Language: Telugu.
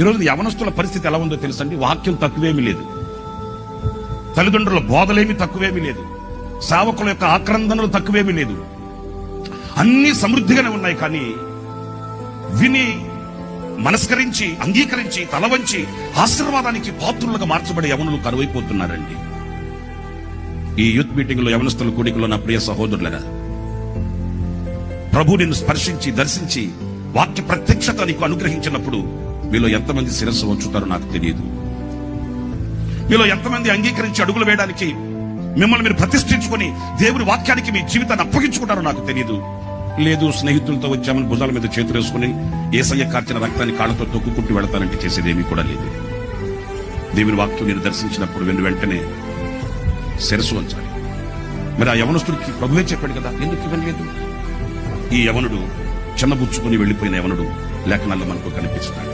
ఈరోజు యవనస్తుల పరిస్థితి ఎలా ఉందో తెలుసండి. వాక్యం తక్కువేమీ లేదు, తల్లిదండ్రుల బోధలేమి తక్కువేమీ లేదు, సేవకుల యొక్క ఆక్రందనలు తక్కువేమీ లేదు, అన్ని సమృద్ధిగానే ఉన్నాయి. కానీ విని మనస్కరించి అంగీకరించి తలవంచి ఆశీర్వాదానికి పాత్రులుగా మార్చబడే యవనులు కరువైపోతున్నారండి. ఈ యూత్ మీటింగ్ లో యవనస్తుల కూడికలో నా ప్రియ సహోదరులరా, ప్రభు నిన్ను స్పర్శించి దర్శించి వాక్య ప్రత్యక్షత నీకు అనుగ్రహించినప్పుడు మీలో ఎంతమంది శిరస్సు వంచుతారో నాకు తెలియదు. మీలో ఎంతమంది అంగీకరించి అడుగులు వేయడానికి మిమ్మల్ని మీరు ప్రతిష్ఠించుకొని దేవుని వాక్యానికి మీ జీవితాన్ని అప్పగించుకుంటారో నాకు తెలియదు. లేదు, స్నేహితులతో వచ్చామని భుజాల మీద చేతులు వేసుకుని యేసయ్య కార్చిన రక్తాన్ని కాళ్ళతో తొక్కుకుంటూ వెళతానంటే చేసేదేమీ కూడా లేదు. దేవుని వాక్యం నేను దర్శించినప్పుడు వెంటనే శిరస్సు వంచాలి. మరి ఆ యవనస్తుడికి ప్రభువే చెప్పాడు కదా, ఎందుకు ఇవ్వలేదు? ఈ యవనుడు చిన్నబుచ్చుకుని వెళ్లిపోయిన యవనుడు లేఖనాల్లో మనకు కనిపిస్తున్నాడు.